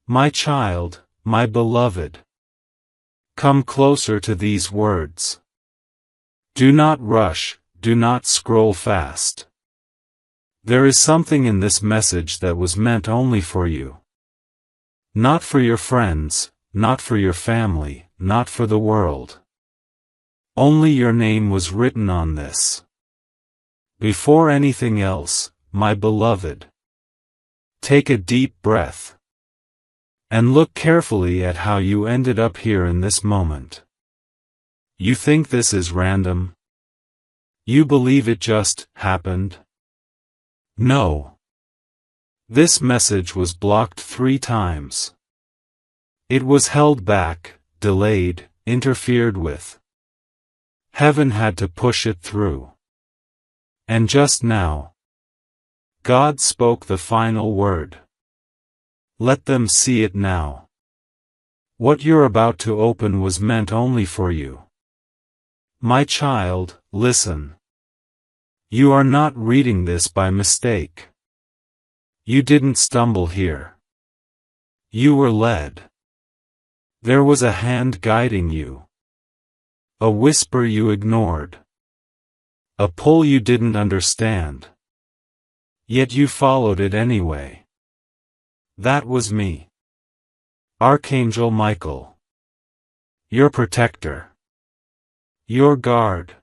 My child, my beloved, come closer to these words. Do not rush, do not scroll fast. There is something in this message that was meant only for you. Not for your friends, not for your family, not for the world. Only your name was written on this. Before anything else, my beloved, take a deep breath. And look carefully at how you ended up here in this moment. You think this is random? You believe it just happened? No. This message was blocked 3 times. It was held back, delayed, interfered with. Heaven had to push it through. And just now, God spoke the final word. Let them see it now. What you're about to open was meant only for you. My child, listen. You are not reading this by mistake. You didn't stumble here. You were led. There was a hand guiding you. A whisper you ignored. A pull you didn't understand. Yet you followed it anyway. That was me. Archangel Michael. Your protector. Your guard.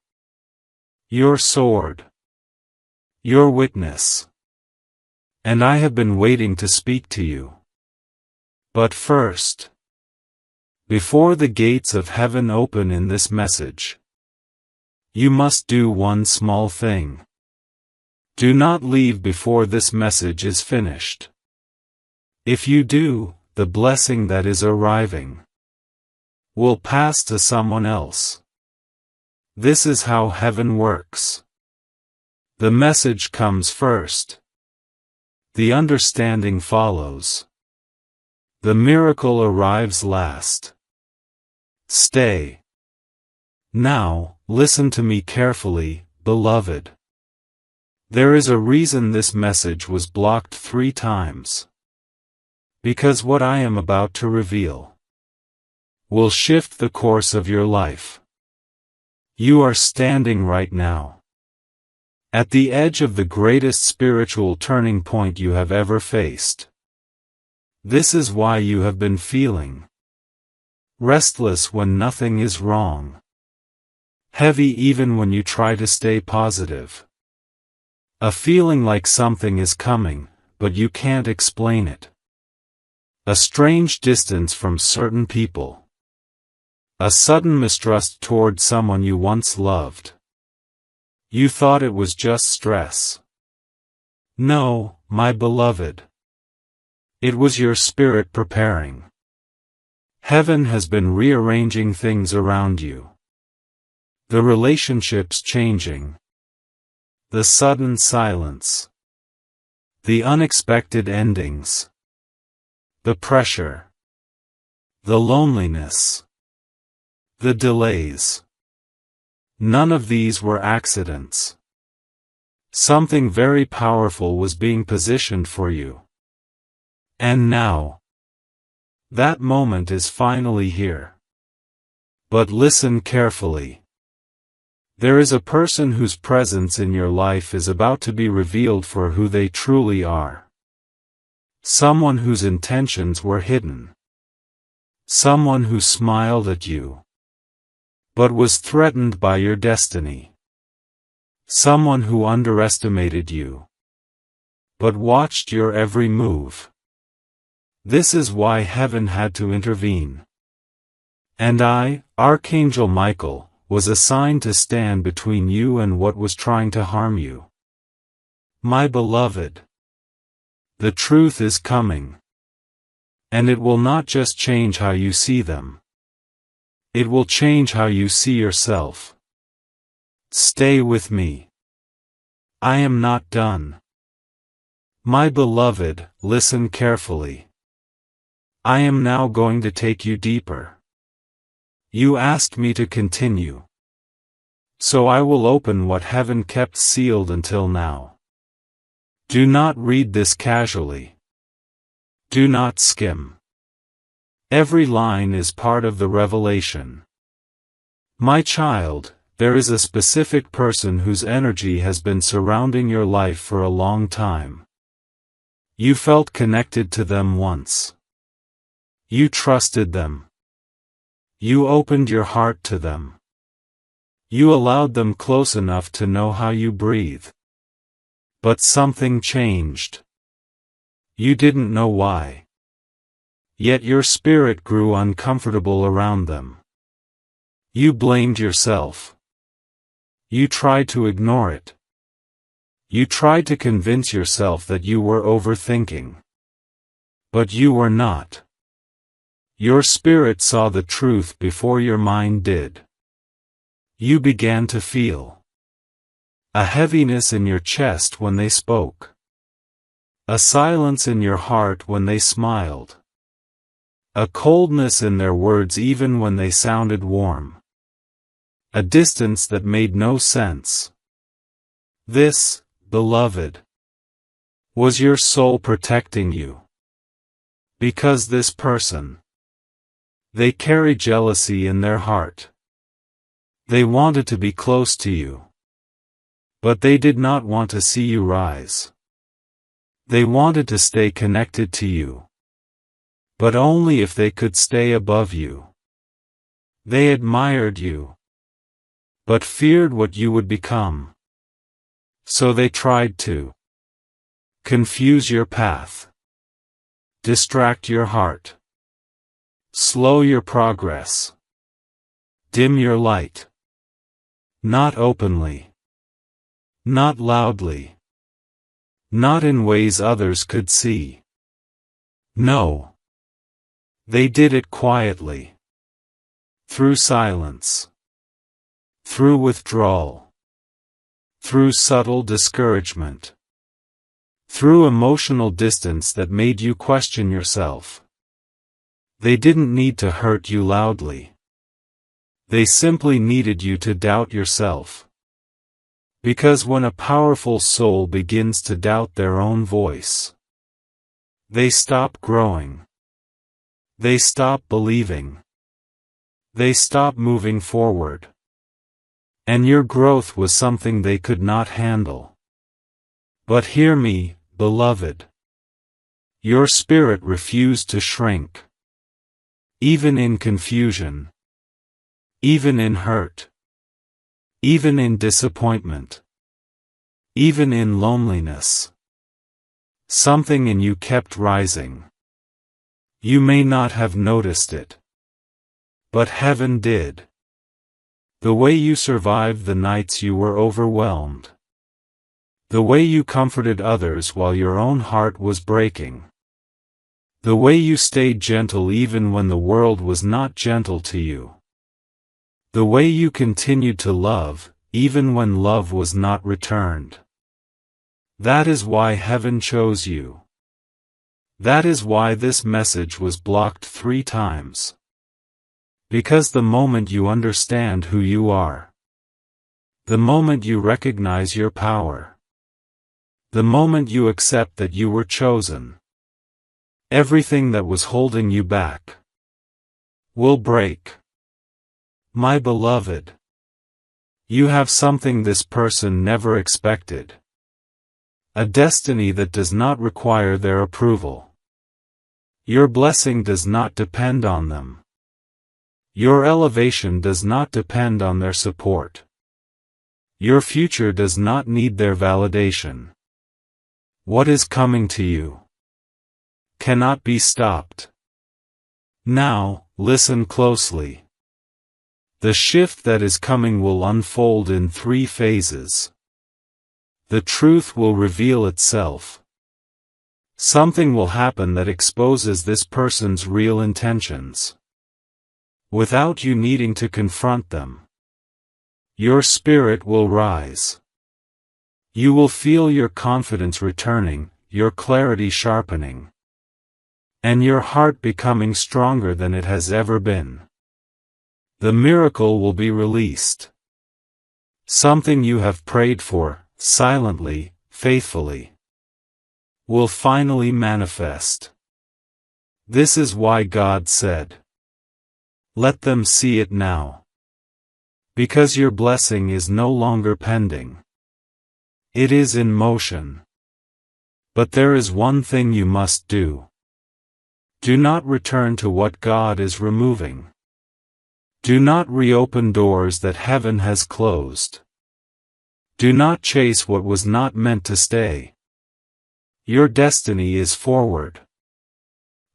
Your sword. Your witness. And I have been waiting to speak to you. But first, before the gates of heaven open in this message, you must do one small thing. Do not leave before this message is finished. If you do, the blessing that is arriving will pass to someone else. This is how heaven works. The message comes first. The understanding follows. The miracle arrives last. Stay. Now, listen to me carefully, beloved. There is a reason this message was blocked 3 times. Because what I am about to reveal will shift the course of your life. You are standing right now at the edge of the greatest spiritual turning point you have ever faced. This is why you have been feeling restless when nothing is wrong, heavy even when you try to stay positive, a feeling like something is coming, but you can't explain it. A strange distance from certain people. A sudden mistrust toward someone you once loved. You thought it was just stress. No, my beloved. It was your spirit preparing. Heaven has been rearranging things around you. The relationships changing. The sudden silence. The unexpected endings. The pressure. The loneliness. The delays. None of these were accidents. Something very powerful was being positioned for you. And now, that moment is finally here. But listen carefully. There is a person whose presence in your life is about to be revealed for who they truly are. Someone whose intentions were hidden. Someone who smiled at you, but was threatened by your destiny. Someone who underestimated you, but watched your every move. This is why heaven had to intervene. And I, Archangel Michael, was assigned to stand between you and what was trying to harm you. My beloved, the truth is coming. And it will not just change how you see them. It will change how you see yourself. Stay with me. I am not done. My beloved, listen carefully. I am now going to take you deeper. You asked me to continue. So I will open what heaven kept sealed until now. Do not read this casually. Do not skim. Every line is part of the revelation. My child, there is a specific person whose energy has been surrounding your life for a long time. You felt connected to them once. You trusted them. You opened your heart to them. You allowed them close enough to know how you breathe. But something changed. You didn't know why. Yet your spirit grew uncomfortable around them. You blamed yourself. You tried to ignore it. You tried to convince yourself that you were overthinking. But you were not. Your spirit saw the truth before your mind did. You began to feel a heaviness in your chest when they spoke. A silence in your heart when they smiled. A coldness in their words even when they sounded warm. A distance that made no sense. This, beloved, was your soul protecting you. Because this person, they carry jealousy in their heart. They wanted to be close to you. But they did not want to see you rise. They wanted to stay connected to you. But only if they could stay above you. They admired you, but feared what you would become. So they tried to confuse your path, distract your heart, slow your progress, dim your light. Not openly, not loudly, not in ways others could see. No. They did it quietly. Through silence. Through withdrawal. Through subtle discouragement. Through emotional distance that made you question yourself. They didn't need to hurt you loudly. They simply needed you to doubt yourself. Because when a powerful soul begins to doubt their own voice, they stop growing. They stop believing. They stop moving forward. And your growth was something they could not handle. But hear me, beloved. Your spirit refused to shrink. Even in confusion. Even in hurt. Even in disappointment. Even in loneliness. Something in you kept rising. You may not have noticed it. But heaven did. The way you survived the nights you were overwhelmed. The way you comforted others while your own heart was breaking. The way you stayed gentle even when the world was not gentle to you. The way you continued to love, even when love was not returned. That is why heaven chose you. That is why this message was blocked 3 times. Because the moment you understand who you are, the moment you recognize your power, the moment you accept that you were chosen, everything that was holding you back will break. My beloved, you have something this person never expected. A destiny that does not require their approval. Your blessing does not depend on them. Your elevation does not depend on their support. Your future does not need their validation. What is coming to you cannot be stopped. Now, listen closely. The shift that is coming will unfold in 3 phases. The truth will reveal itself. Something will happen that exposes this person's real intentions. Without you needing to confront them. Your spirit will rise. You will feel your confidence returning, your clarity sharpening. And your heart becoming stronger than it has ever been. The miracle will be released. Something you have prayed for, silently, faithfully, will finally manifest. This is why God said, "Let them see it now." Because your blessing is no longer pending. It is in motion. But there is one thing you must do. Do not return to what God is removing. Do not reopen doors that heaven has closed. Do not chase what was not meant to stay. Your destiny is forward.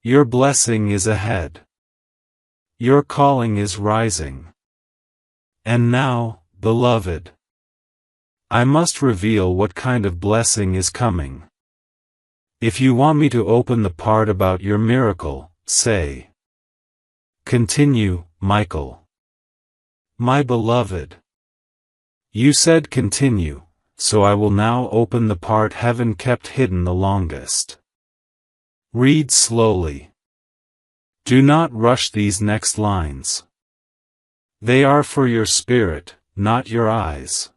Your blessing is ahead. Your calling is rising. And now, beloved, I must reveal what kind of blessing is coming. If you want me to open the part about your miracle, say. Continue, Michael. My beloved. You said continue, so I will now open the part heaven kept hidden the longest. Read slowly. Do not rush these next lines. They are for your spirit, not your eyes.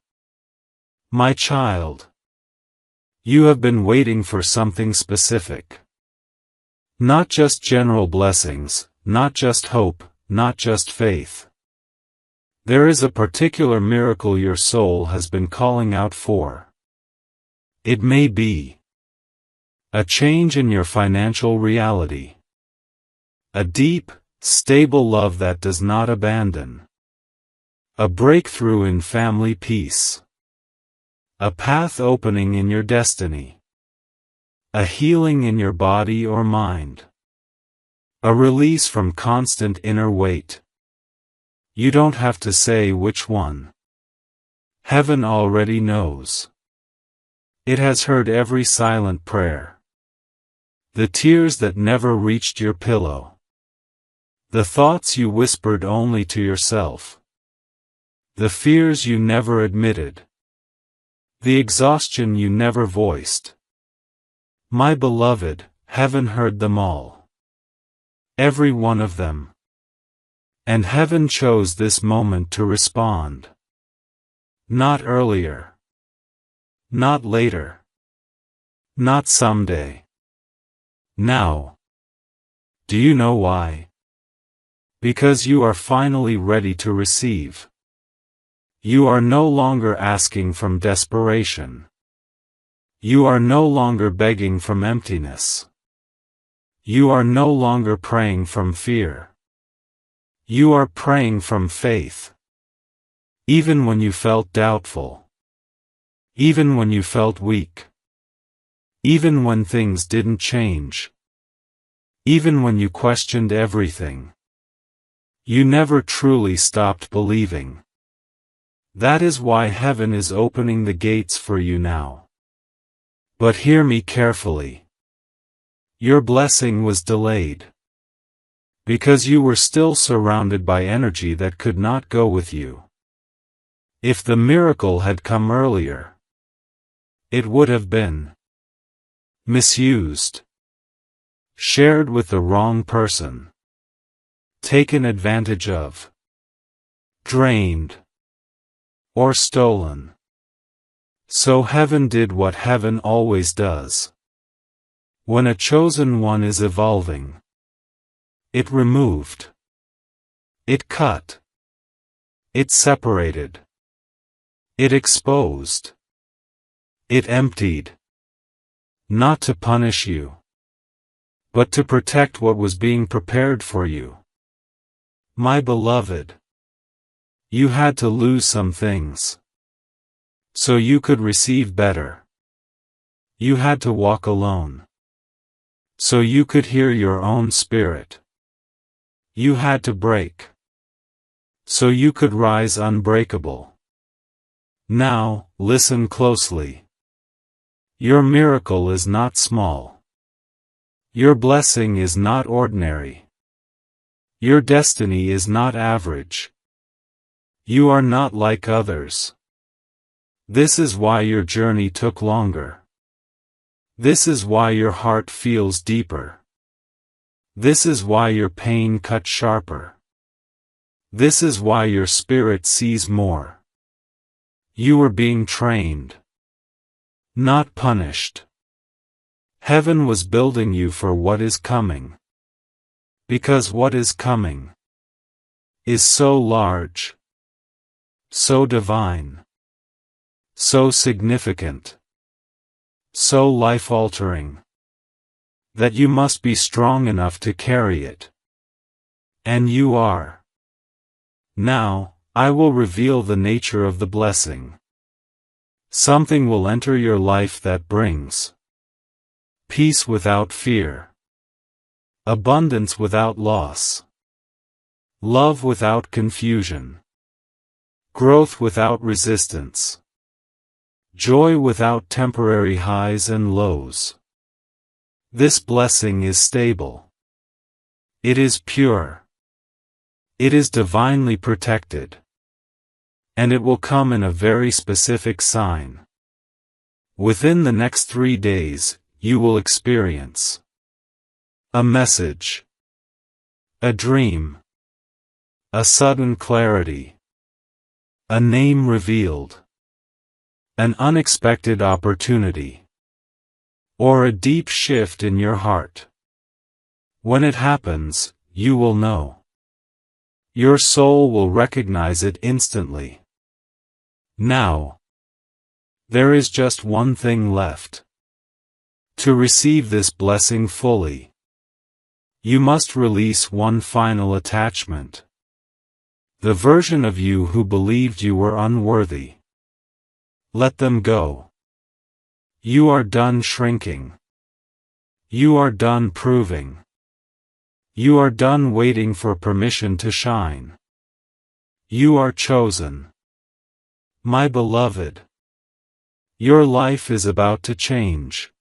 My child. You have been waiting for something specific. Not just general blessings, not just hope, not just faith. There is a particular miracle your soul has been calling out for. It may be a change in your financial reality. A deep, stable love that does not abandon. A breakthrough in family peace. A path opening in your destiny. A healing in your body or mind. A release from constant inner weight. You don't have to say which one. Heaven already knows. It has heard every silent prayer. The tears that never reached your pillow. The thoughts you whispered only to yourself. The fears you never admitted. The exhaustion you never voiced. My beloved, heaven heard them all. Every one of them. And heaven chose this moment to respond. Not earlier. Not later. Not someday. Now. Do you know why? Because you are finally ready to receive. You are no longer asking from desperation. You are no longer begging from emptiness. You are no longer praying from fear. You are praying from faith. Even when you felt doubtful. Even when you felt weak. Even when things didn't change. Even when you questioned everything. You never truly stopped believing. That is why heaven is opening the gates for you now. But hear me carefully. Your blessing was delayed. Because you were still surrounded by energy that could not go with you. If the miracle had come earlier, it would have been misused, shared with the wrong person, taken advantage of, drained, or stolen. So heaven did what heaven always does. When a chosen one is evolving, it removed. It cut. It separated. It exposed. It emptied. Not to punish you, but to protect what was being prepared for you. My beloved, you had to lose some things, so you could receive better. You had to walk alone, so you could hear your own spirit. You had to break, so you could rise unbreakable. Now, listen closely. Your miracle is not small. Your blessing is not ordinary. Your destiny is not average. You are not like others. This is why your journey took longer. This is why your heart feels deeper. This is why your pain cut sharper. This is why your spirit sees more. You were being trained, not punished. Heaven was building you for what is coming. Because what is coming is so large, so divine, so significant, so life-altering, that you must be strong enough to carry it. And you are. Now, I will reveal the nature of the blessing. Something will enter your life that brings peace without fear, abundance without loss, love without confusion, growth without resistance, joy without temporary highs and lows. This blessing is stable. It is pure. It is divinely protected. And it will come in a very specific sign. Within the next 3 days, you will experience a message, a dream, a sudden clarity, a name revealed, an unexpected opportunity, or a deep shift in your heart. When it happens, you will know. Your soul will recognize it instantly. Now, there is just one thing left. To receive this blessing fully, you must release one final attachment. The version of you who believed you were unworthy. Let them go. You are done shrinking. You are done proving. You are done waiting for permission to shine. You are chosen. My beloved. Your life is about to change.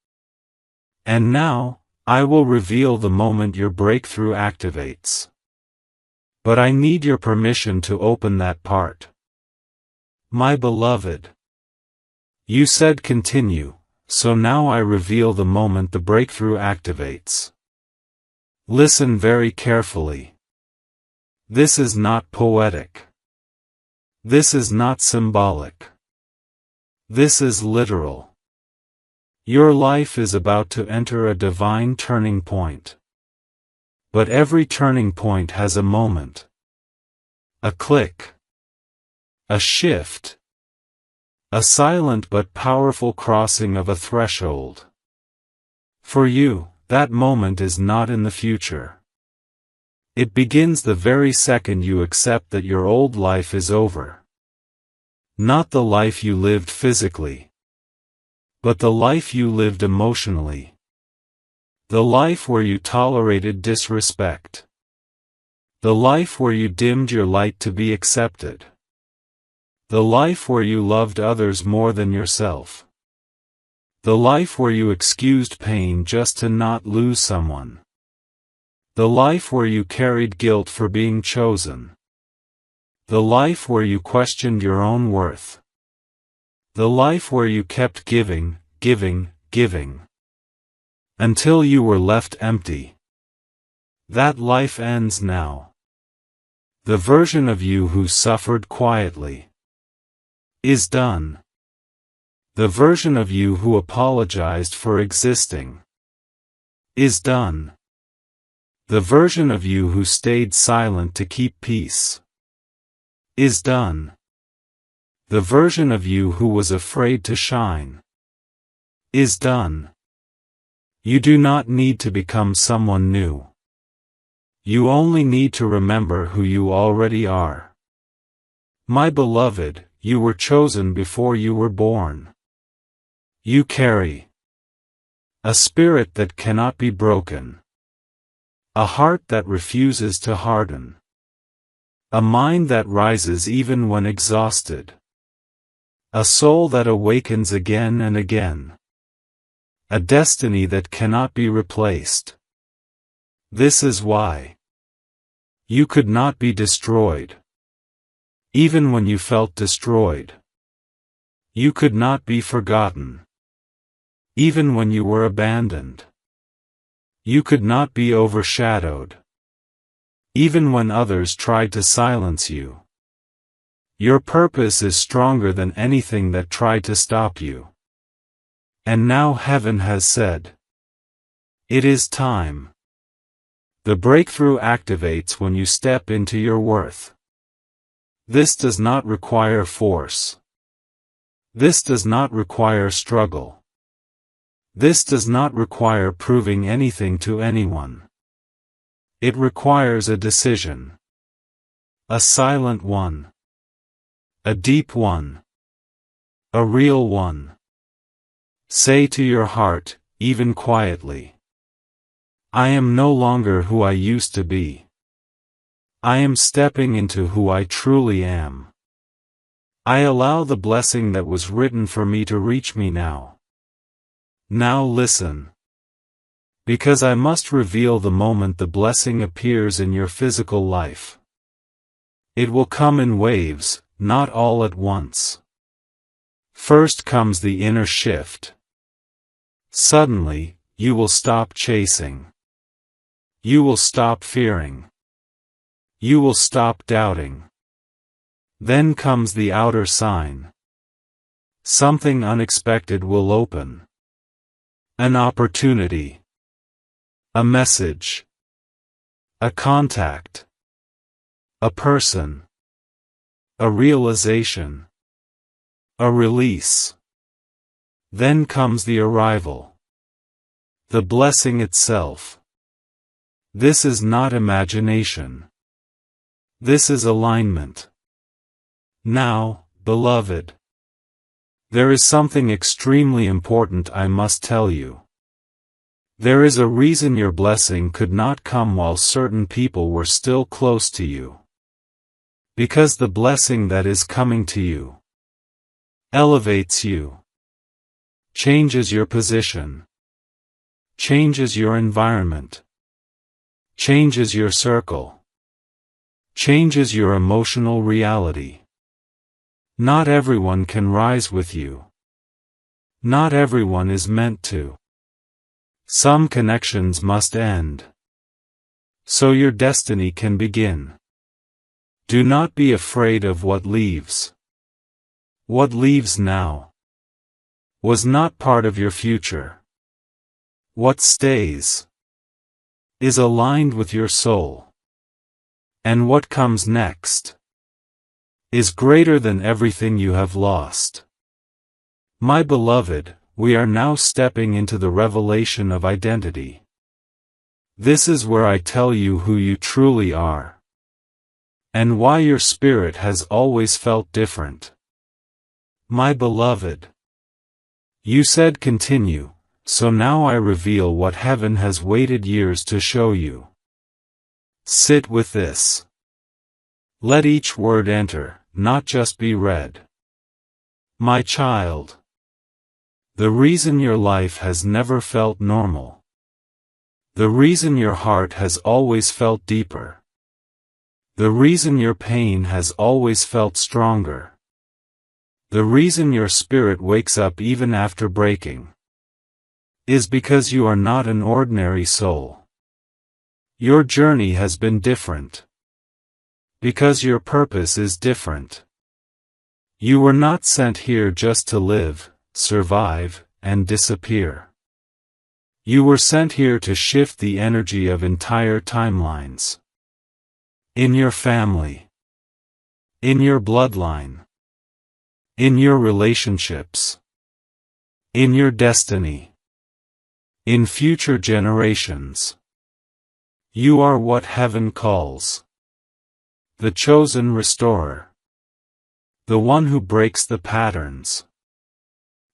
And now, I will reveal the moment your breakthrough activates. But I need your permission to open that part. My beloved. You said continue, so now I reveal the moment the breakthrough activates. Listen very carefully. This is not poetic. This is not symbolic. This is literal. Your life is about to enter a divine turning point. But every turning point has a moment. A click. A shift. A silent but powerful crossing of a threshold. For you, that moment is not in the future. It begins the very second you accept that your old life is over. Not the life you lived physically, but the life you lived emotionally. The life where you tolerated disrespect. The life where you dimmed your light to be accepted. The life where you loved others more than yourself. The life where you excused pain just to not lose someone. The life where you carried guilt for being chosen. The life where you questioned your own worth. The life where you kept giving, giving. Until you were left empty. That life ends now. The version of you who suffered quietly is done. The version of you who apologized for existing is done. The version of you who stayed silent to keep peace is done. The version of you who was afraid to shine is done. You do not need to become someone new. You only need to remember who you already are. My beloved, you were chosen before you were born. You carry a spirit that cannot be broken. A heart that refuses to harden. A mind that rises even when exhausted. A soul that awakens again and again. A destiny that cannot be replaced. This is why you could not be destroyed. Even when you felt destroyed. You could not be forgotten. Even when you were abandoned. You could not be overshadowed. Even when others tried to silence you. Your purpose is stronger than anything that tried to stop you. And now heaven has said, it is time. The breakthrough activates when you step into your worth. This does not require force. This does not require struggle. This does not require proving anything to anyone. It requires a decision. A silent one. A deep one. A real one. Say to your heart, even quietly, I am no longer who I used to be. I am stepping into who I truly am. I allow the blessing that was written for me to reach me now. Now listen. Because I must reveal the moment the blessing appears in your physical life. It will come in waves, not all at once. First comes the inner shift. Suddenly, you will stop chasing. You will stop fearing. You will stop doubting. Then comes the outer sign. Something unexpected will open. An opportunity. A message. A contact. A person. A realization. A release. Then comes the arrival. The blessing itself. This is not imagination. This is alignment. Now, beloved, there is something extremely important I must tell you. There is a reason your blessing could not come while certain people were still close to you. Because the blessing that is coming to you elevates you. Changes your position. Changes your environment. Changes your circle. Changes your emotional reality. Not everyone can rise with you. Not everyone is meant to. Some connections must end. So your destiny can begin. Do not be afraid of what leaves. What leaves now was not part of your future. What stays is aligned with your soul. And what comes next is greater than everything you have lost. My beloved, we are now stepping into the revelation of identity. This is where I tell you who you truly are. And why your spirit has always felt different. My beloved, you said continue, so now I reveal what heaven has waited years to show you. Sit with this. Let each word enter, not just be read. My child, the reason your life has never felt normal. The reason your heart has always felt deeper. The reason your pain has always felt stronger. The reason your spirit wakes up even after breaking is because you are not an ordinary soul. Your journey has been different. Because your purpose is different. You were not sent here just to live, survive, and disappear. You were sent here to shift the energy of entire timelines. In your family. In your bloodline. In your relationships. In your destiny. In future generations. You are what heaven calls the chosen restorer. The one who breaks the patterns.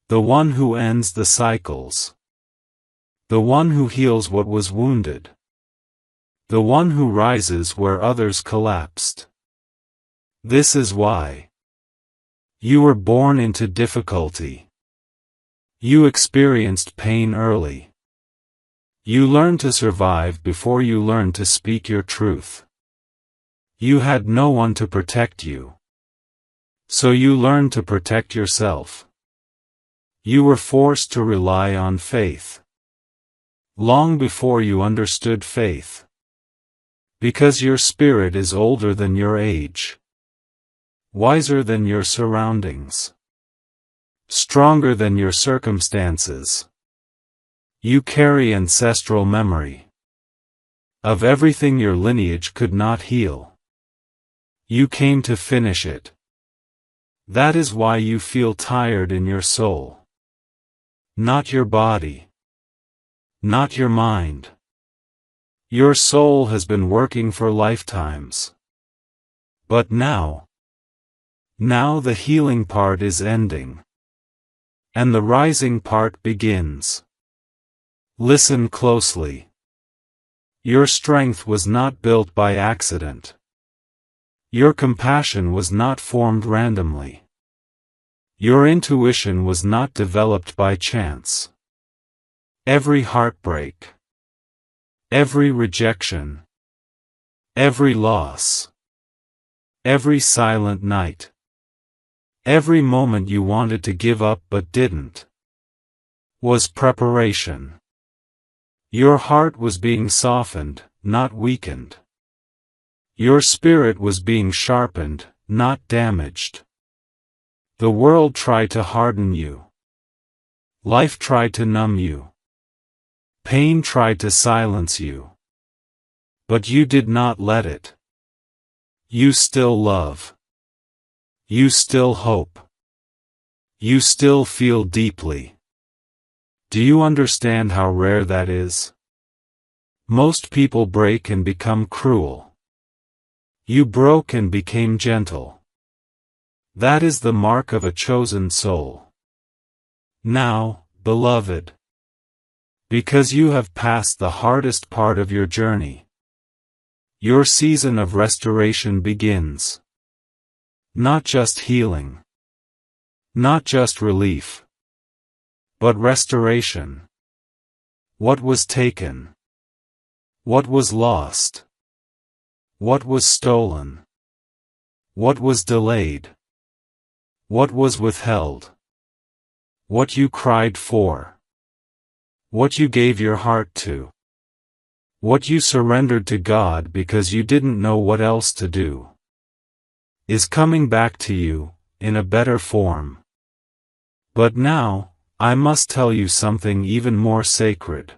The one who ends the cycles. The one who heals what was wounded. The one who rises where others collapsed. This is why you were born into difficulty. You experienced pain early. You learned to survive before you learned to speak your truth. You had no one to protect you. So you learned to protect yourself. You were forced to rely on faith. Long before you understood faith. Because your spirit is older than your age. Wiser than your surroundings. Stronger than your circumstances. You carry ancestral memory. Of everything your lineage could not heal. You came to finish it. That is why you feel tired in your soul. Not your body. Not your mind. Your soul has been working for lifetimes. But now the healing part is ending. And the rising part begins. Listen closely. Your strength was not built by accident. Your compassion was not formed randomly. Your intuition was not developed by chance. Every heartbreak, every rejection, every loss, every silent night, every moment you wanted to give up but didn't, was preparation. Your heart was being softened, not weakened. Your spirit was being sharpened, not damaged. The world tried to harden you. Life tried to numb you. Pain tried to silence you. But you did not let it. You still love. You still hope. You still feel deeply. Do you understand how rare that is? Most people break and become cruel. You broke and became gentle. That is the mark of a chosen soul. Now, beloved, because you have passed the hardest part of your journey, your season of restoration begins. Not just healing. Not just relief. But restoration. What was taken? What was lost? What was stolen? What was delayed? What was withheld? What you cried for? What you gave your heart to? What you surrendered to God because you didn't know what else to do, is coming back to you, in a better form. But now, I must tell you something even more sacred.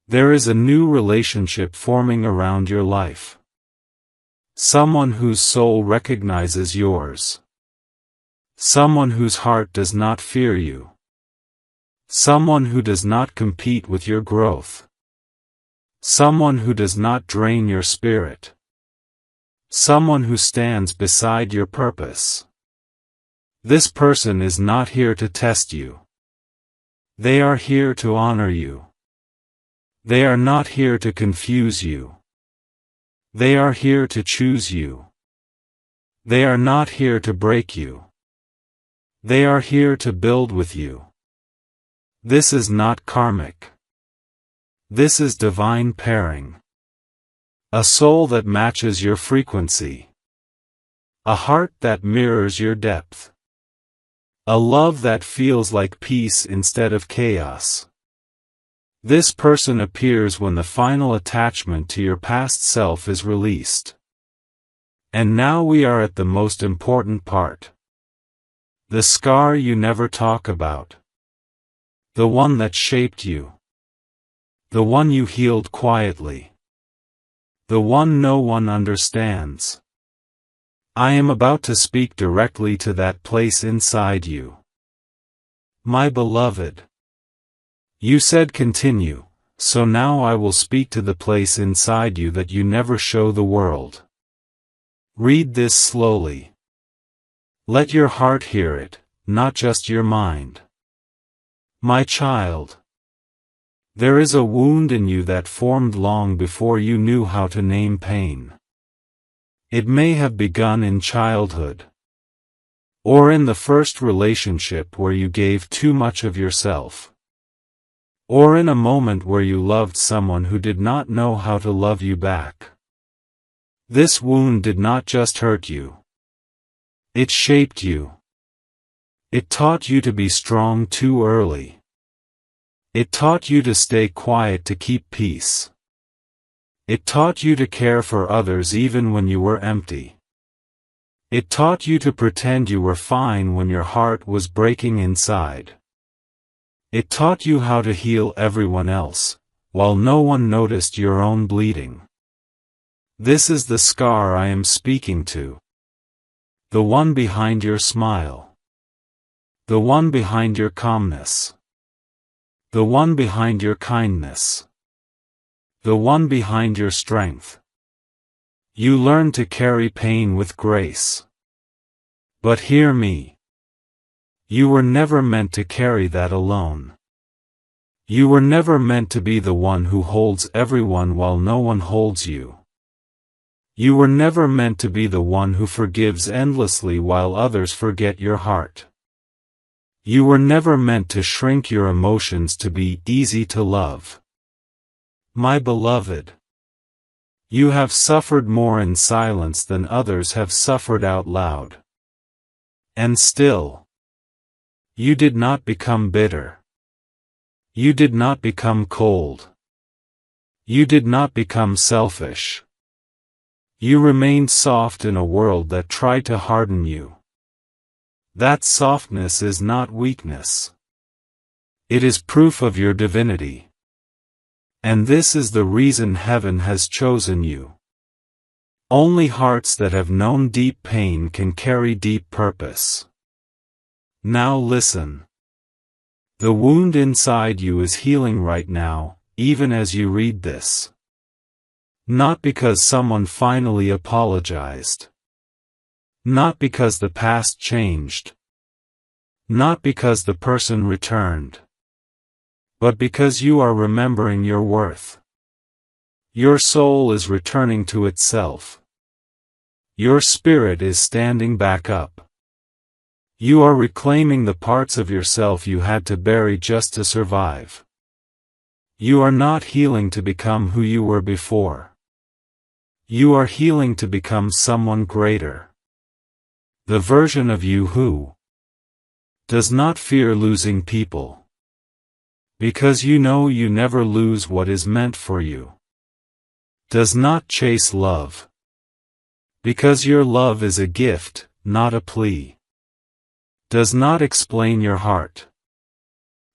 There is a new relationship forming around your life. Someone whose soul recognizes yours. Someone whose heart does not fear you. Someone who does not compete with your growth. Someone who does not drain your spirit. Someone who stands beside your purpose. This person is not here to test you. They are here to honor you. They are not here to confuse you. They are here to choose you. They are not here to break you. They are here to build with you. This is not karmic. This is divine pairing. A soul that matches your frequency. A heart that mirrors your depth. A love that feels like peace instead of chaos. This person appears when the final attachment to your past self is released. And now we are at the most important part. The scar you never talk about. The one that shaped you. The one you healed quietly. The one no one understands. I am about to speak directly to that place inside you. My beloved. You said continue, so now I will speak to the place inside you that you never show the world. Read this slowly. Let your heart hear it, not just your mind. My child. There is a wound in you that formed long before you knew how to name pain. It may have begun in childhood. Or in the first relationship where you gave too much of yourself. Or in a moment where you loved someone who did not know how to love you back. This wound did not just hurt you. It shaped you. It taught you to be strong too early. It taught you to stay quiet to keep peace. It taught you to care for others even when you were empty. It taught you to pretend you were fine when your heart was breaking inside. It taught you how to heal everyone else, while no one noticed your own bleeding. This is the scar I am speaking to. The one behind your smile. The one behind your calmness. The one behind your kindness. The one behind your strength. You learn to carry pain with grace. But hear me. You were never meant to carry that alone. You were never meant to be the one who holds everyone while no one holds you. You were never meant to be the one who forgives endlessly while others forget your heart. You were never meant to shrink your emotions to be easy to love. My beloved, you have suffered more in silence than others have suffered out loud. And still, you did not become bitter. You did not become cold. You did not become selfish. You remained soft in a world that tried to harden you. That softness is not weakness. It is proof of your divinity. And this is the reason heaven has chosen you. Only hearts that have known deep pain can carry deep purpose. Now listen. The wound inside you is healing right now, even as you read this. Not because someone finally apologized. Not because the past changed. Not because the person returned. But because you are remembering your worth. Your soul is returning to itself. Your spirit is standing back up. You are reclaiming the parts of yourself you had to bury just to survive. You are not healing to become who you were before. You are healing to become someone greater. The version of you who does not fear losing people. Because you know you never lose what is meant for you. Does not chase love. Because your love is a gift, not a plea. Does not explain your heart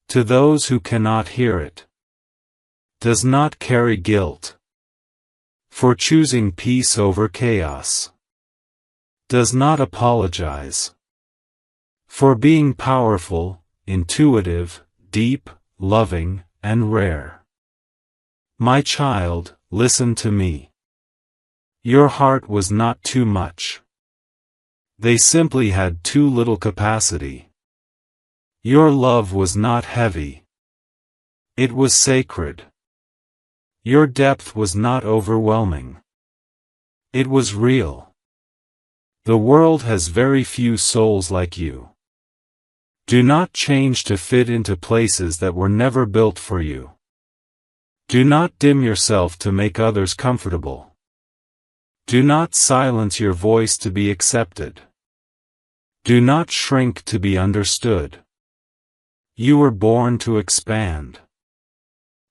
to those who cannot hear it. Does not carry guilt for choosing peace over chaos. Does not apologize for being powerful, intuitive, deep, loving, and rare. My child, listen to me. Your heart was not too much. They simply had too little capacity. Your love was not heavy. It was sacred. Your depth was not overwhelming. It was real. The world has very few souls like you. Do not change to fit into places that were never built for you. Do not dim yourself to make others comfortable. Do not silence your voice to be accepted. Do not shrink to be understood. You were born to expand.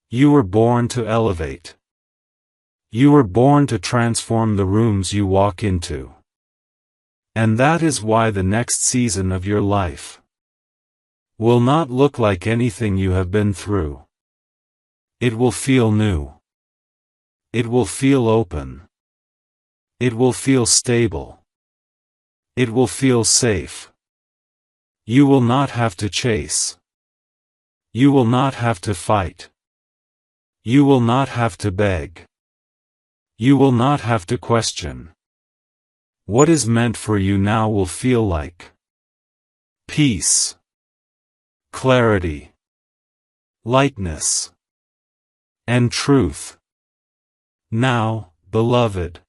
You were born to elevate. You were born to transform the rooms you walk into. And that is why the next season of your life will not look like anything you have been through. It will feel new. It will feel open. It will feel stable. It will feel safe. You will not have to chase. You will not have to fight. You will not have to beg. You will not have to question. What is meant for you now will feel like peace, clarity, lightness, and truth. Now, beloved,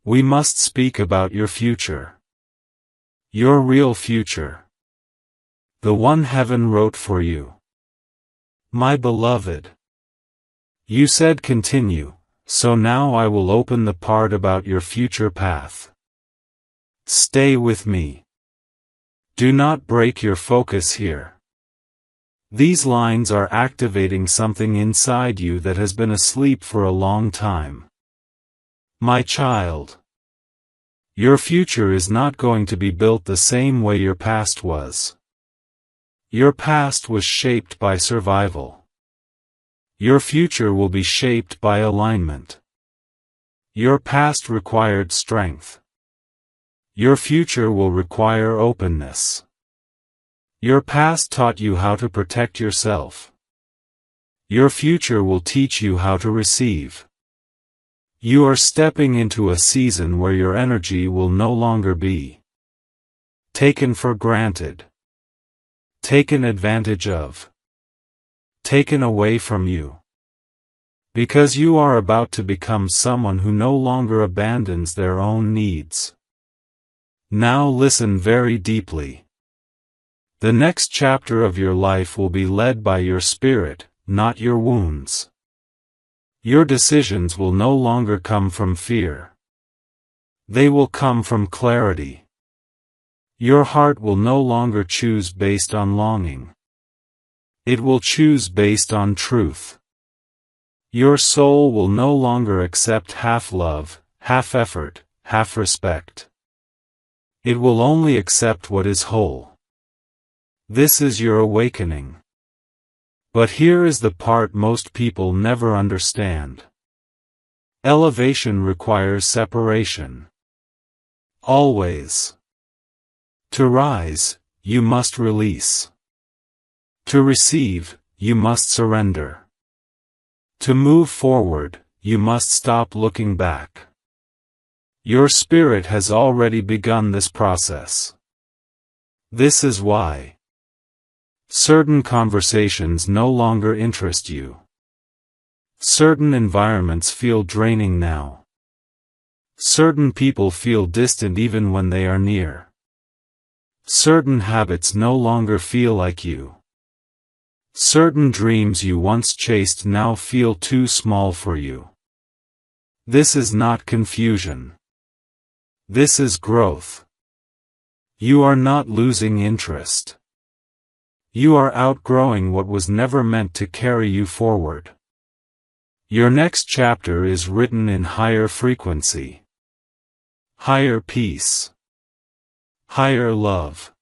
we must speak about your future. Your real future. The one heaven wrote for you. My beloved. You said continue, so now I will open the part about your future path. Stay with me. Do not break your focus here. These lines are activating something inside you that has been asleep for a long time. My child. Your future is not going to be built the same way your past was. Your past was shaped by survival. Your future will be shaped by alignment. Your past required strength. Your future will require openness. Your past taught you how to protect yourself. Your future will teach you how to receive. You are stepping into a season where your energy will no longer be taken for granted, taken advantage of, taken away from you. Because you are about to become someone who no longer abandons their own needs. Now listen very deeply. The next chapter of your life will be led by your spirit, not your wounds. Your decisions will no longer come from fear. They will come from clarity. Your heart will no longer choose based on longing. It will choose based on truth. Your soul will no longer accept half love, half effort, half respect. It will only accept what is whole. This is your awakening. But here is the part most people never understand. Elevation requires separation. Always. To rise, you must release. To receive, you must surrender. To move forward, you must stop looking back. Your spirit has already begun this process. This is why certain conversations no longer interest you. Certain environments feel draining now. Certain people feel distant even when they are near. Certain habits no longer feel like you. Certain dreams you once chased now feel too small for you. This is not confusion. This is growth. You are not losing interest. You are outgrowing what was never meant to carry you forward. Your next chapter is written in higher frequency. Higher peace. Higher love.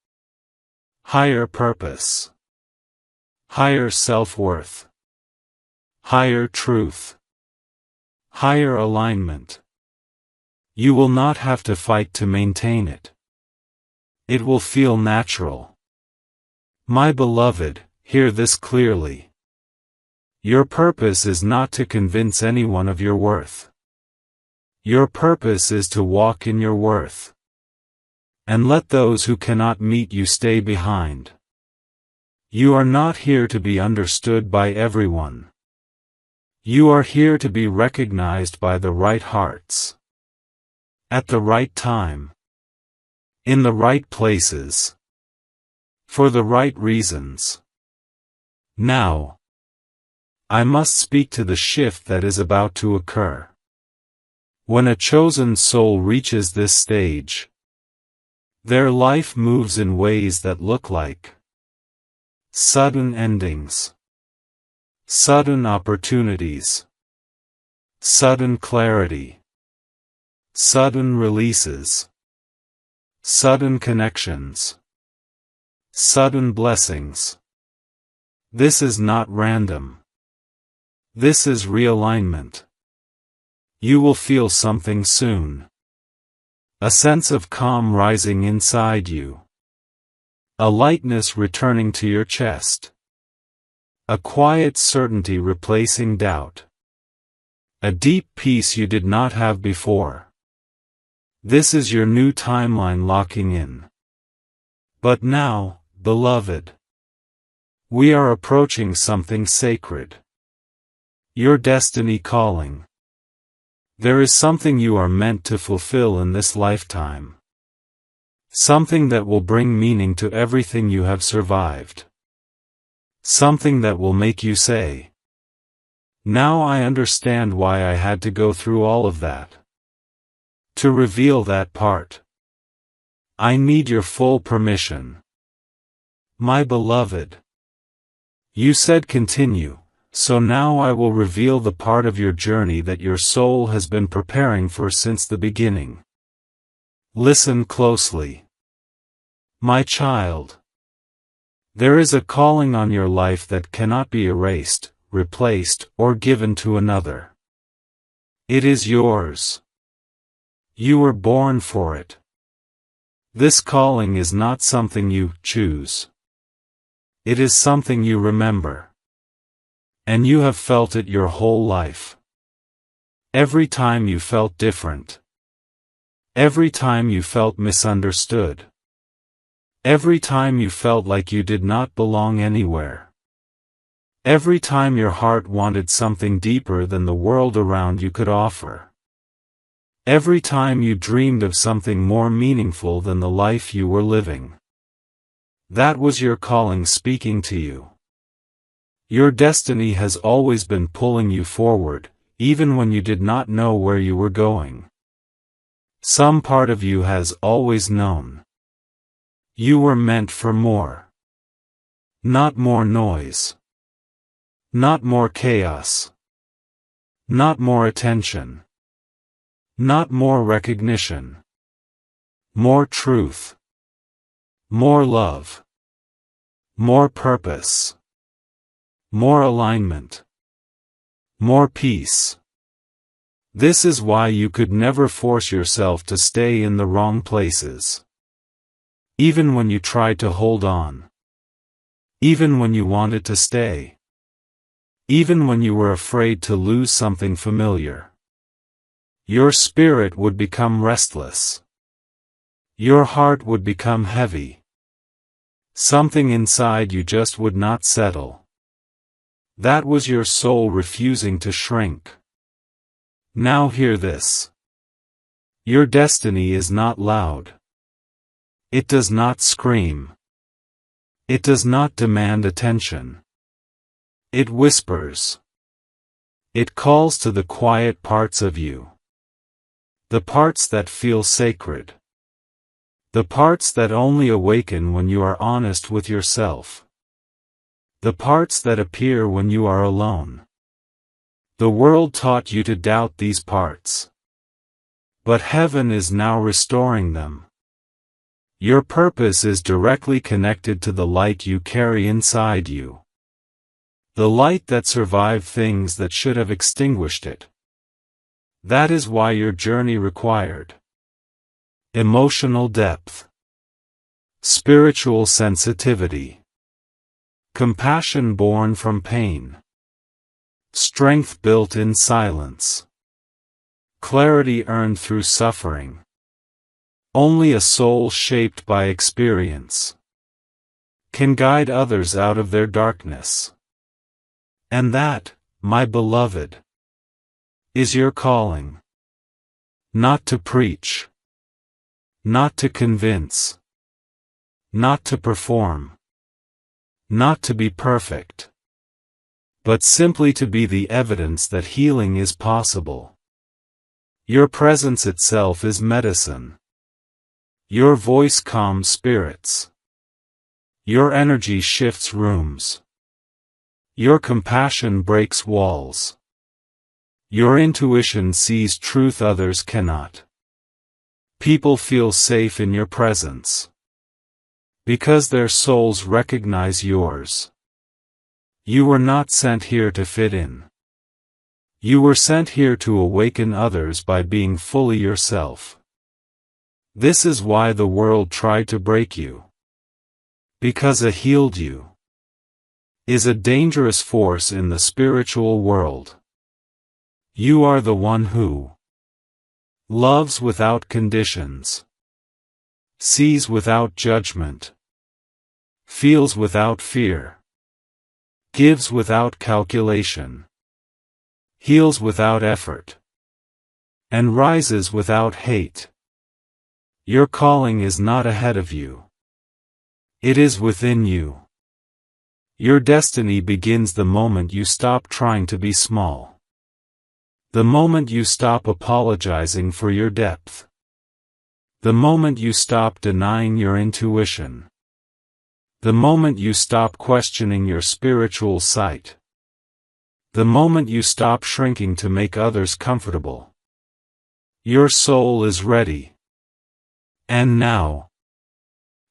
Higher purpose. Higher self-worth. Higher truth. Higher alignment. You will not have to fight to maintain it. It will feel natural. My beloved, hear this clearly. Your purpose is not to convince anyone of your worth. Your purpose is to walk in your worth. And let those who cannot meet you stay behind. You are not here to be understood by everyone. You are here to be recognized by the right hearts. At the right time. In the right places. For the right reasons. Now, I must speak to the shift that is about to occur. When a chosen soul reaches this stage, their life moves in ways that look like sudden endings, sudden opportunities, sudden clarity, sudden releases, sudden connections, sudden blessings. This is not random. This is realignment. You will feel something soon. A sense of calm rising inside you. A lightness returning to your chest. A quiet certainty replacing doubt. A deep peace you did not have before. This is your new timeline locking in. But now, beloved, we are approaching something sacred. Your destiny calling. There is something you are meant to fulfill in this lifetime. Something that will bring meaning to everything you have survived. Something that will make you say, "Now I understand why I had to go through all of that." To reveal that part, I need your full permission. My beloved, you said continue, so now I will reveal the part of your journey that your soul has been preparing for since the beginning. Listen closely. My child, there is a calling on your life that cannot be erased, replaced, or given to another. It is yours. You were born for it. This calling is not something you choose. It is something you remember. And you have felt it your whole life. Every time you felt different. Every time you felt misunderstood. Every time you felt like you did not belong anywhere. Every time your heart wanted something deeper than the world around you could offer. Every time you dreamed of something more meaningful than the life you were living. That was your calling speaking to you. Your destiny has always been pulling you forward, even when you did not know where you were going. Some part of you has always known. You were meant for more. Not more noise. Not more chaos. Not more attention. Not more recognition. More truth. More love. More purpose. More alignment. More peace. This is why you could never force yourself to stay in the wrong places. Even when you tried to hold on. Even when you wanted to stay. Even when you were afraid to lose something familiar. Your spirit would become restless. Your heart would become heavy. Something inside you just would not settle. That was your soul refusing to shrink. Now hear this. Your destiny is not loud. It does not scream. It does not demand attention. It whispers. It calls to the quiet parts of you. The parts that feel sacred. The parts that only awaken when you are honest with yourself. The parts that appear when you are alone. The world taught you to doubt these parts. But heaven is now restoring them. Your purpose is directly connected to the light you carry inside you. The light that survived things that should have extinguished it. That is why your journey required emotional depth, spiritual sensitivity, compassion born from pain, strength built in silence, clarity earned through suffering. Only a soul shaped by experience can guide others out of their darkness. And that, my beloved, is your calling. Not to preach. Not to convince. Not to perform. Not to be perfect. But simply to be the evidence that healing is possible. Your presence itself is medicine. Your voice calms spirits. Your energy shifts rooms. Your compassion breaks walls. Your intuition sees truth others cannot. People feel safe in your presence. Because their souls recognize yours. You were not sent here to fit in. You were sent here to awaken others by being fully yourself. This is why the world tried to break you. Because a healed you is a dangerous force in the spiritual world. You are the one who loves without conditions, sees without judgment, feels without fear, gives without calculation, heals without effort, and rises without hate. Your calling is not ahead of you. It is within you. Your destiny begins the moment you stop trying to be small. The moment you stop apologizing for your depth. The moment you stop denying your intuition. The moment you stop questioning your spiritual sight. The moment you stop shrinking to make others comfortable. Your soul is ready. And now,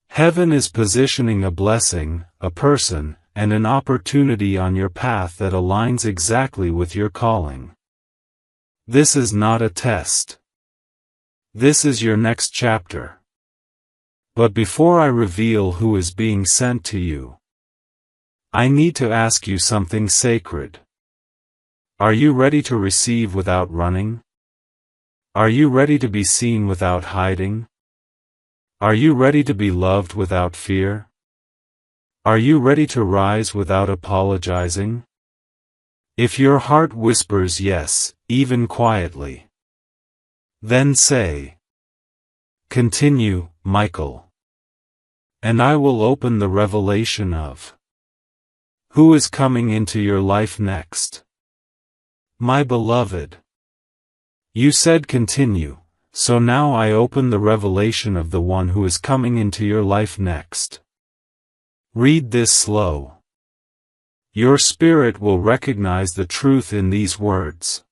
heaven is positioning a blessing, a person, and an opportunity on your path that aligns exactly with your calling. This is not a test. This is your next chapter. But before I reveal who is being sent to you, I need to ask you something sacred. Are you ready to receive without running? Are you ready to be seen without hiding? Are you ready to be loved without fear? Are you ready to rise without apologizing? If your heart whispers yes, even quietly, then say, "Continue, Michael." And I will open the revelation of who is coming into your life next. My beloved, you said continue, so now I open the revelation of the one who is coming into your life next. Read this slow. Your spirit will recognize the truth in these words.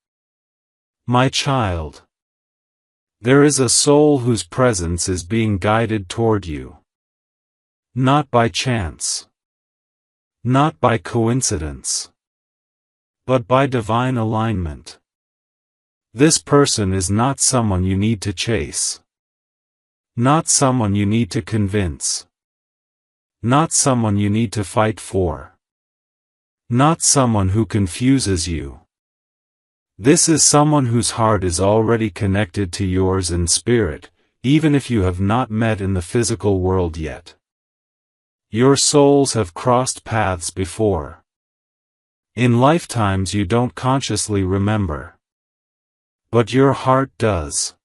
My child, there is a soul whose presence is being guided toward you. Not by chance. Not by coincidence. But by divine alignment. This person is not someone you need to chase. Not someone you need to convince. Not someone you need to fight for. Not someone who confuses you. This is someone whose heart is already connected to yours in spirit, even if you have not met in the physical world yet. Your souls have crossed paths before. In lifetimes you don't consciously remember. But your heart does.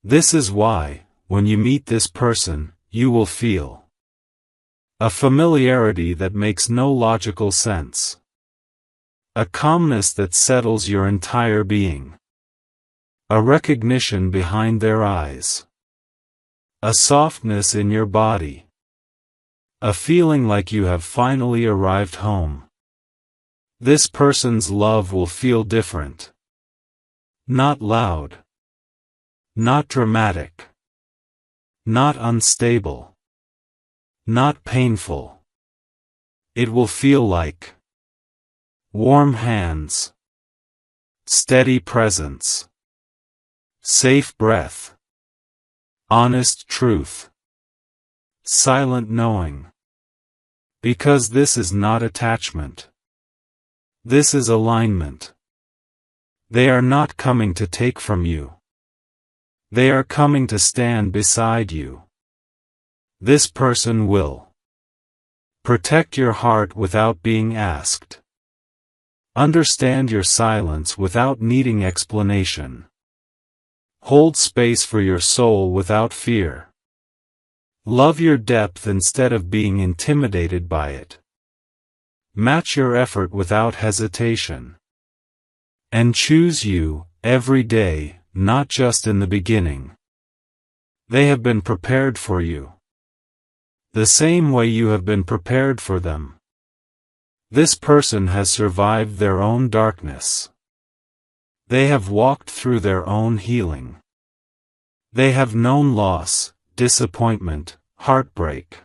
This is why, when you meet this person, you will feel a familiarity that makes no logical sense. A calmness that settles your entire being. A recognition behind their eyes. A softness in your body. A feeling like you have finally arrived home. This person's love will feel different. Not loud. Not dramatic. Not unstable. Not painful. It will feel like warm hands. Steady presence. Safe breath. Honest truth. Silent knowing. Because this is not attachment. This is alignment. They are not coming to take from you. They are coming to stand beside you. This person will protect your heart without being asked. Understand your silence without needing explanation. Hold space for your soul without fear. Love your depth instead of being intimidated by it. Match your effort without hesitation. And choose you, every day, not just in the beginning. They have been prepared for you. The same way you have been prepared for them. This person has survived their own darkness. They have walked through their own healing. They have known loss, disappointment, heartbreak.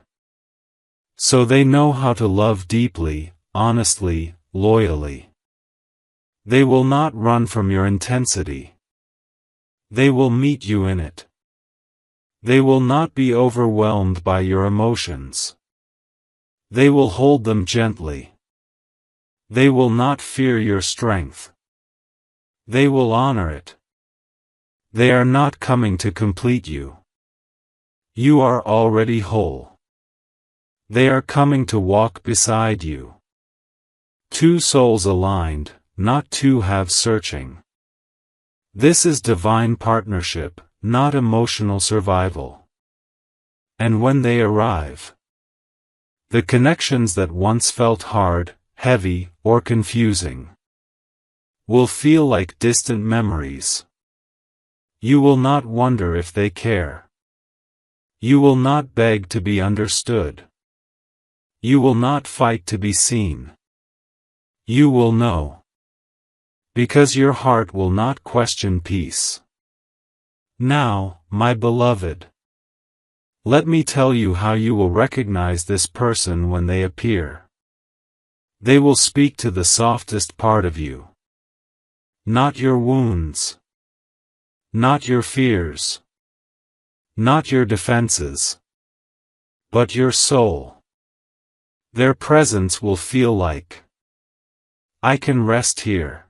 So they know how to love deeply, honestly, loyally. They will not run from your intensity. They will meet you in it. They will not be overwhelmed by your emotions. They will hold them gently. They will not fear your strength. They will honor it. They are not coming to complete you. You are already whole. They are coming to walk beside you. Two souls aligned, not two halves searching. This is divine partnership, not emotional survival. And when they arrive, the connections that once felt hard, heavy, or confusing will feel like distant memories. You will not wonder if they care. You will not beg to be understood. You will not fight to be seen. You will know. Because your heart will not question peace. Now, my beloved, let me tell you how you will recognize this person when they appear. They will speak to the softest part of you. Not your wounds. Not your fears. Not your defenses. But your soul. Their presence will feel like, I can rest here.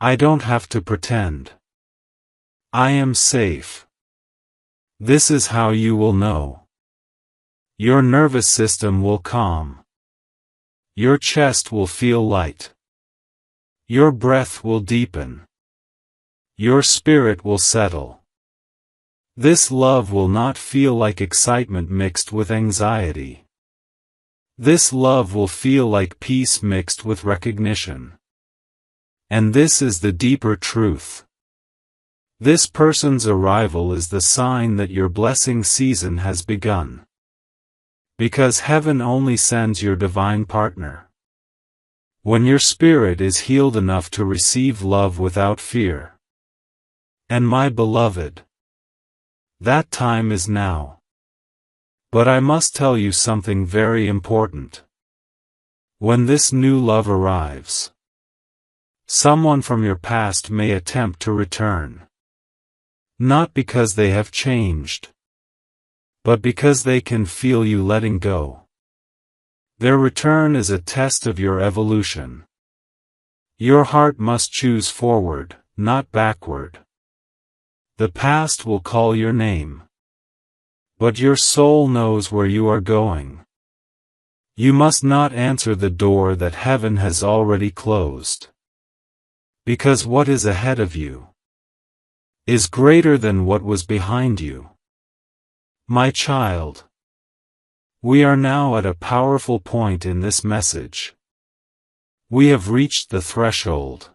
I don't have to pretend. I am safe. This is how you will know. Your nervous system will calm. Your chest will feel light. Your breath will deepen. Your spirit will settle. This love will not feel like excitement mixed with anxiety. This love will feel like peace mixed with recognition. And this is the deeper truth. This person's arrival is the sign that your blessing season has begun. Because heaven only sends your divine partner. When your spirit is healed enough to receive love without fear. And my beloved, that time is now. But I must tell you something very important. When this new love arrives, someone from your past may attempt to return. Not because they have changed, but because they can feel you letting go. Their return is a test of your evolution. Your heart must choose forward, not backward. The past will call your name. But your soul knows where you are going. You must not answer the door that heaven has already closed. Because what is ahead of you is greater than what was behind you. My child, we are now at a powerful point in this message. We have reached the threshold.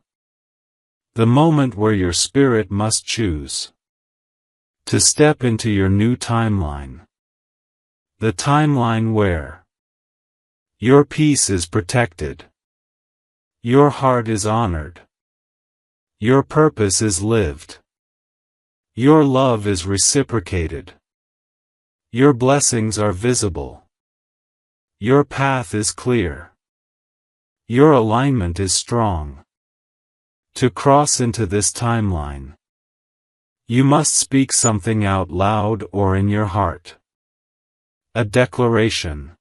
The moment where your spirit must choose to step into your new timeline. The timeline where your peace is protected. Your heart is honored. Your purpose is lived. Your love is reciprocated. Your blessings are visible. Your path is clear. Your alignment is strong. To cross into this timeline, you must speak something out loud or in your heart. A declaration.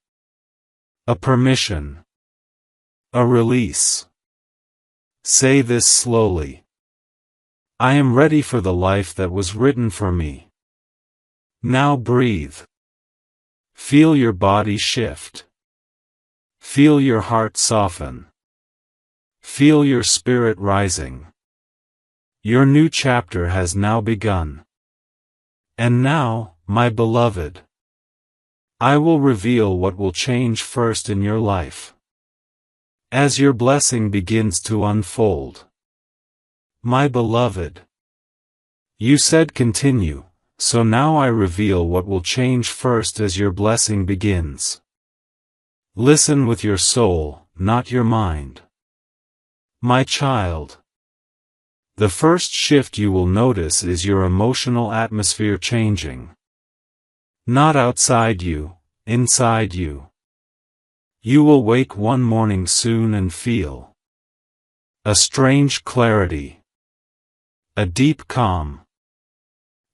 A permission. A release. Say this slowly. I am ready for the life that was written for me. Now breathe. Feel your body shift. Feel your heart soften. Feel your spirit rising. Your new chapter has now begun. And now, my beloved, I will reveal what will change first in your life. As your blessing begins to unfold. My beloved, you said continue, so now I reveal what will change first as your blessing begins. Listen with your soul, not your mind. My child, the first shift you will notice is your emotional atmosphere changing. Not outside you, inside you. You will wake one morning soon and feel a strange clarity, a deep calm,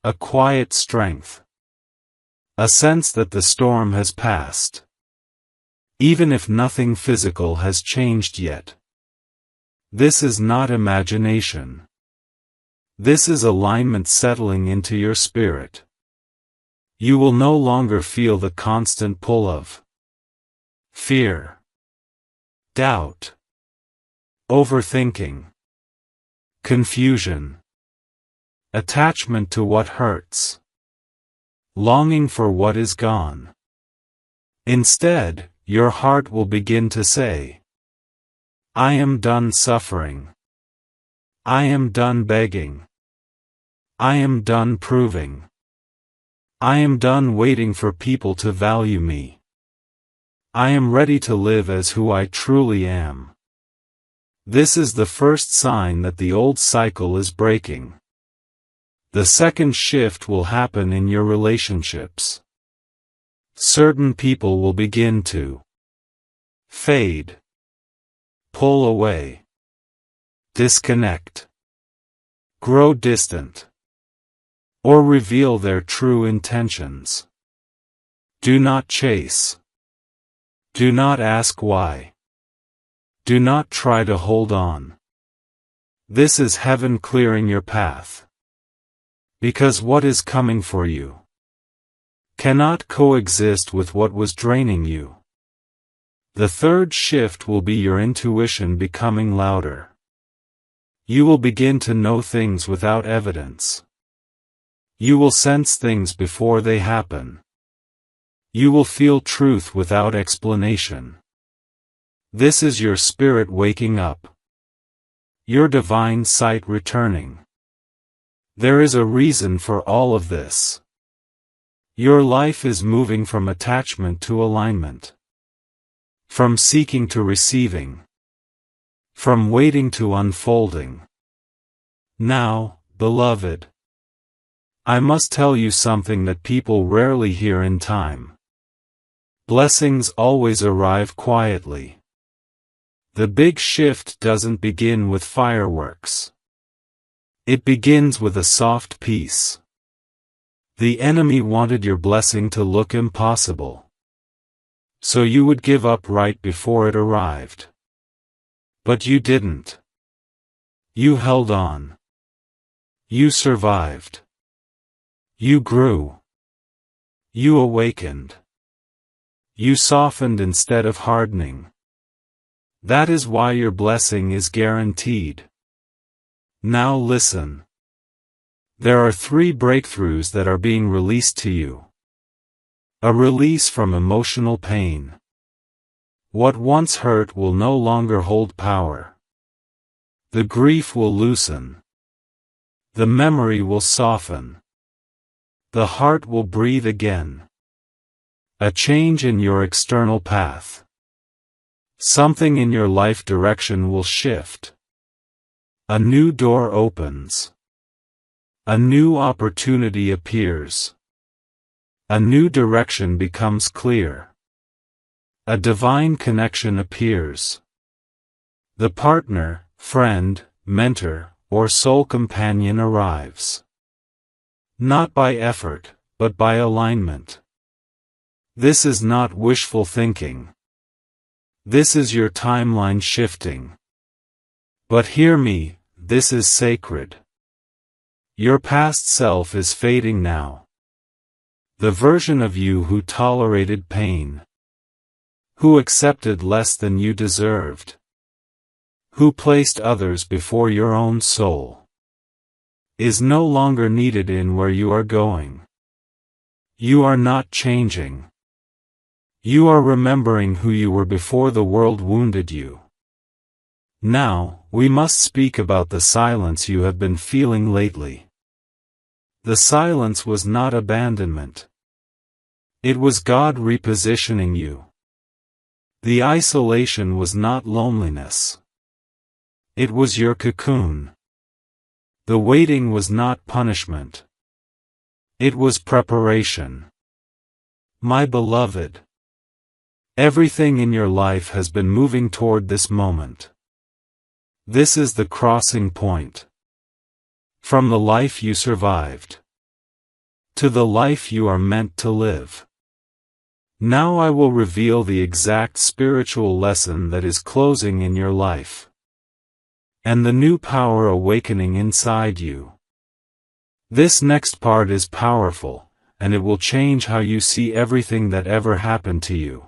a quiet strength, a sense that the storm has passed, even if nothing physical has changed yet. This is not imagination. This is alignment settling into your spirit. You will no longer feel the constant pull of fear, doubt, overthinking, confusion, attachment to what hurts, longing for what is gone. Instead, your heart will begin to say, I am done suffering. I am done begging. I am done proving. I am done waiting for people to value me. I am ready to live as who I truly am. This is the first sign that the old cycle is breaking. The second shift will happen in your relationships. Certain people will begin to fade. pull away, disconnect, grow distant, or reveal their true intentions. Do not chase. Do not ask why. Do not try to hold on. This is heaven clearing your path. Because what is coming for you cannot coexist with what was draining you. The third shift will be your intuition becoming louder. You will begin to know things without evidence. You will sense things before they happen. You will feel truth without explanation. This is your spirit waking up. Your divine sight returning. There is a reason for all of this. Your life is moving from attachment to alignment. From seeking to receiving. From waiting to unfolding. Now, beloved, I must tell you something that people rarely hear in time. Blessings always arrive quietly. The big shift doesn't begin with fireworks. It begins with a soft peace. The enemy wanted your blessing to look impossible, so you would give up right before it arrived. But you didn't. You held on. You survived. You grew. You awakened. You softened instead of hardening. That is why your blessing is guaranteed. Now listen. There are 3 breakthroughs that are being released to you. A release from emotional pain. What once hurt will no longer hold power. The grief will loosen. The memory will soften. The heart will breathe again. A change in your external path. Something in your life direction will shift. A new door opens. A new opportunity appears. A new direction becomes clear. A divine connection appears. The partner, friend, mentor, or soul companion arrives. Not by effort, but by alignment. This is not wishful thinking. This is your timeline shifting. But hear me, this is sacred. Your past self is fading now. The version of you who tolerated pain. Who accepted less than you deserved. Who placed others before your own soul. Is no longer needed in where you are going. You are not changing. You are remembering who you were before the world wounded you. Now, we must speak about the silence you have been feeling lately. The silence was not abandonment. It was God repositioning you. The isolation was not loneliness. It was your cocoon. The waiting was not punishment. It was preparation. My beloved, everything in your life has been moving toward this moment. This is the crossing point. From the life you survived to the life you are meant to live. Now I will reveal the exact spiritual lesson that is closing in your life. And the new power awakening inside you. This next part is powerful, and it will change how you see everything that ever happened to you.